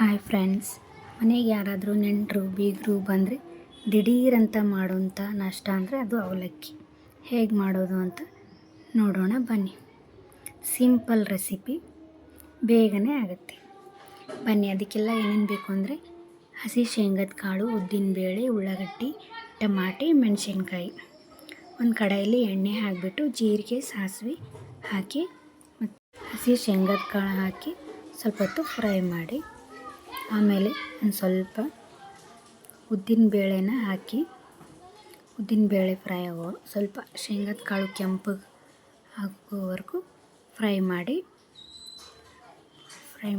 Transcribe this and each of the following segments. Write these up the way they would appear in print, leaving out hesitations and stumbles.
Hi friends, ಮನೆಗೆ ಯಾರಾದರೂ ನೆಂಟರು ಬೀಗರು ಬಂದರೆ ದಿಢೀರಂತ ಮಾಡೋಂಥ ನಾಷ್ಟ ಅಂದರೆ ಅದು ಅವಲಕ್ಕಿ. ಹೇಗೆ ಮಾಡೋದು ಅಂತ ನೋಡೋಣ ಬನ್ನಿ. ಸಿಂಪಲ್ ರೆಸಿಪಿ, ಬೇಗನೆ ಆಗುತ್ತೆ. ಬನ್ನಿ, ಅದಕ್ಕೆಲ್ಲ ಏನೇನು ಬೇಕು ಅಂದರೆ ಹಸಿ ಶೇಂಗದ ಕಾಳು, ಉದ್ದಿನಬೇಳೆ, ಉಳ್ಳಾಗಡ್ಡಿ, ಟಮಾಟೆ, ಮೆಣಸಿನ್ಕಾಯಿ. ಒಂದು ಕಡಾಯಲ್ಲಿ ಎಣ್ಣೆ ಹಾಕಿಬಿಟ್ಟು ಜೀರಿಗೆ, ಸಾಸಿವೆ ಹಾಕಿ ಮತ್ತು ಹಸಿ ಶೇಂಗದ ಕಾಳು ಹಾಕಿ ಸ್ವಲ್ಪ ಹೊತ್ತು ಫ್ರೈ ಮಾಡಿ, ಆಮೇಲೆ ಒಂದು ಸ್ವಲ್ಪ ಉದ್ದಿನಬೇಳೆನ ಹಾಕಿ ಉದ್ದಿನಬೇಳೆ ಫ್ರೈ ಆಗೋ ಸ್ವಲ್ಪ ಶೇಂಗದ ಕಾಳು ಕೆಂಪಗೆ ಆಗೋವರೆಗೂ ಫ್ರೈ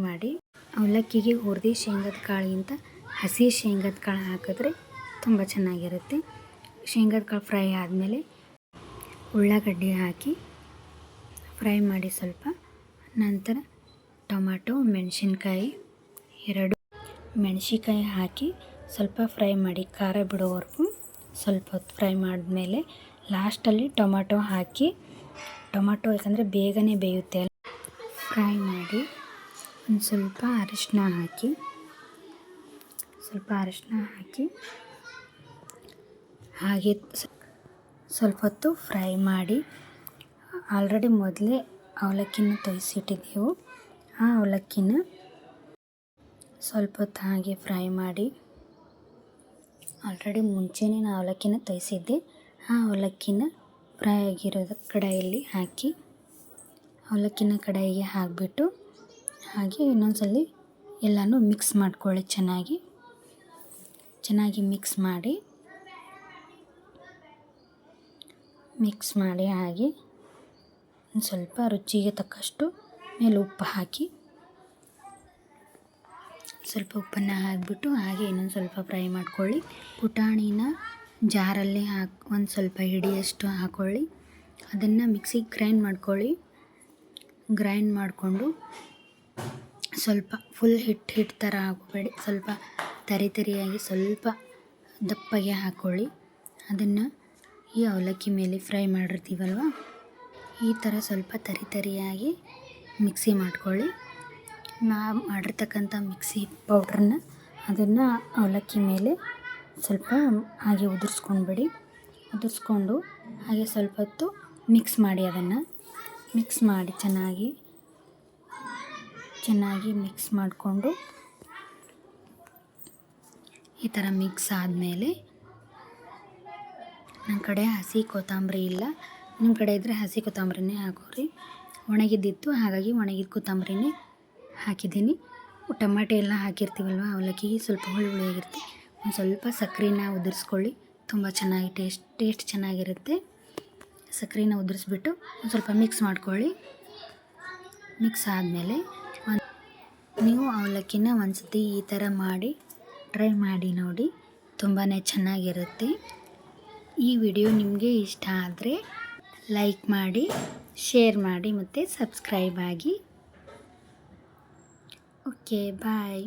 ಮಾಡಿ ಅವಲಕ್ಕಿಗೆ ಹುರಿದು ಶೇಂಗದ ಕಾಳಿಗಿಂತ ಹಸಿ ಶೇಂಗದ ಕಾಳು ಹಾಕಿದ್ರೆ ತುಂಬ ಚೆನ್ನಾಗಿರುತ್ತೆ. ಶೇಂಗದ ಕಾಳು ಫ್ರೈ ಆದಮೇಲೆ ಉಳ್ಳಾಗಡ್ಡಿ ಹಾಕಿ ಫ್ರೈ ಮಾಡಿ ಸ್ವಲ್ಪ ನಂತರ ಟೊಮ್ಯಾಟೊ, ಮೆಣಸಿನ್ಕಾಯಿ, 2 ಮೆಣಸಿನ್ಕಾಯಿ ಹಾಕಿ ಸ್ವಲ್ಪ ಫ್ರೈ ಮಾಡಿ ಖಾರ ಬಿಡೋವರೆಗೂ ಸ್ವಲ್ಪ ಹೊತ್ತು ಫ್ರೈ ಮಾಡಿದ್ಮೇಲೆ ಲಾಸ್ಟಲ್ಲಿ ಟೊಮ್ಯಾಟೊ ಹಾಕಿ, ಟೊಮ್ಯಾಟೊ ಯಾಕಂದರೆ ಬೇಗನೆ ಬೇಯುತ್ತೆ, ಫ್ರೈ ಮಾಡಿ ಒಂದು ಸ್ವಲ್ಪ ಅರಿಶಿನ ಹಾಕಿ ಹಾಗೆ ಸ್ವಲ್ಪ ಹೊತ್ತು ಫ್ರೈ ಮಾಡಿ, ಆಲ್ರೆಡಿ ಮೊದಲೇ ಅವಲಕ್ಕಿನ ತೊಯ್ಸಿಟ್ಟಿದ್ದೆವು. ಆ ಅವಲಕ್ಕಿನ ಸ್ವಲ್ಪ ಹೊತ್ತು ಹಾಗೆ ಫ್ರೈ ಮಾಡಿ, ಆಲ್ರೆಡಿ ಮುಂಚೆನೇ ನಾನು ಅವಲಕ್ಕಿನ ತೊಯ್ಸಿದ್ದೆ. ಆ ಅವಲಕ್ಕಿನ ಫ್ರೈ ಆಗಿರೋದು ಕಡಾಯಲ್ಲಿ ಹಾಕಿ, ಅವಲಕ್ಕಿನ ಕಡಾಯಿಗೆ ಹಾಕಿಬಿಟ್ಟು ಹಾಗೆ ಇನ್ನೊಂದ್ಸಲ ಎಲ್ಲನೂ ಮಿಕ್ಸ್ ಮಾಡ್ಕೊಳ್ಳಿ. ಚೆನ್ನಾಗಿ ಮಿಕ್ಸ್ ಮಾಡಿ ಹಾಗೆ ಒಂದು ಸ್ವಲ್ಪ ರುಚಿಗೆ ತಕ್ಕಷ್ಟು ಮೇಲೆ ಉಪ್ಪು ಹಾಕಿ, ಸ್ವಲ್ಪ ಉಪ್ಪನ್ನು ಹಾಕಿಬಿಟ್ಟು ಹಾಗೆ ಇನ್ನೊಂದು ಸ್ವಲ್ಪ ಫ್ರೈ ಮಾಡ್ಕೊಳ್ಳಿ. ಪುಟಾಣಿನ ಜಾರಲ್ಲಿ ಒಂದು ಸ್ವಲ್ಪ ಹಿಡಿಯಷ್ಟು ಹಾಕ್ಕೊಳ್ಳಿ. ಅದನ್ನು ಮಿಕ್ಸಿಗೆ ಗ್ರೈಂಡ್ ಮಾಡ್ಕೊಳ್ಳಿ. ಗ್ರೈಂಡ್ ಮಾಡಿಕೊಂಡು ಸ್ವಲ್ಪ ಫುಲ್ ಹಿಟ್ಟು ಥರ ಹಾಕಬೇಡಿ, ಸ್ವಲ್ಪ ತರಿಯಾಗಿ ಸ್ವಲ್ಪ ದಪ್ಪಗೆ ಹಾಕ್ಕೊಳ್ಳಿ. ಅದನ್ನು ಈ ಅವಲಕ್ಕಿ ಮೇಲೆ ಫ್ರೈ ಮಾಡಿರ್ತೀವಲ್ವ, ಈ ಥರ ಸ್ವಲ್ಪ ತರಿಯಾಗಿ ಮಿಕ್ಸಿ ಮಾಡ್ಕೊಳ್ಳಿ. ಮಾಡಿರ್ತಕ್ಕಂಥ ಮಿಕ್ಸಿ ಪೌಡ್ರನ್ನ ಅದನ್ನು ಅವಲಕ್ಕಿ ಮೇಲೆ ಸ್ವಲ್ಪ ಹಾಗೆ ಉದುರಿಸ್ಕೊಂಡು ಹಾಗೆ ಸ್ವಲ್ಪ ಹೊತ್ತು ಮಿಕ್ಸ್ ಮಾಡಿ, ಅದನ್ನು ಮಿಕ್ಸ್ ಮಾಡಿ ಚೆನ್ನಾಗಿ ಮಿಕ್ಸ್ ಮಾಡಿಕೊಂಡು, ಈ ಥರ ಮಿಕ್ಸ್ ಆದಮೇಲೆ, ನನ್ನ ಕಡೆ ಹಸಿ ಕೊತ್ತಂಬರಿ ಇಲ್ಲ, ನಿಮ್ಮ ಕಡೆ ಇದ್ದರೆ ಹಸಿ ಕೊತ್ತಂಬರಿನೇ ಹಾಕೋರಿ. ಒಣಗಿದ್ದಿತ್ತು, ಹಾಗಾಗಿ ಒಣಗಿದ ಕೊತ್ತಂಬರಿನೇ ಹಾಕಿದ್ದೀನಿ. ಟಮಾಟೆ ಎಲ್ಲ ಹಾಕಿರ್ತೀವಲ್ವ ಅವಲಕ್ಕಿಗೆ, ಸ್ವಲ್ಪ ಹುಳಿಯಾಗಿರುತ್ತೆ. ಒಂದು ಸ್ವಲ್ಪ ಸಕ್ಕರೆನ ಉದುರಿಸ್ಕೊಳ್ಳಿ, ತುಂಬ ಚೆನ್ನಾಗಿ ಟೇಸ್ಟ್ ಚೆನ್ನಾಗಿರುತ್ತೆ. ಸಕ್ಕರೆನ ಉದುರಿಸ್ಬಿಟ್ಟು ಒಂದು ಸ್ವಲ್ಪ ಮಿಕ್ಸ್ ಮಾಡ್ಕೊಳ್ಳಿ. ಮಿಕ್ಸ್ ಆದಮೇಲೆ ನೀವು ಅವಲಕ್ಕಿನ ಒಂದ್ಸತಿ ಈ ಥರ ಮಾಡಿ ಟ್ರೈ ಮಾಡಿ ನೋಡಿ, ತುಂಬಾ ಚೆನ್ನಾಗಿರುತ್ತೆ. ಈ ವಿಡಿಯೋ ನಿಮಗೆ ಇಷ್ಟ ಆದರೆ ಲೈಕ್ ಮಾಡಿ, ಶೇರ್ ಮಾಡಿ ಮತ್ತು ಸಬ್ಸ್ಕ್ರೈಬ್ ಆಗಿ. ಓಕೆ, ಬಾಯ್.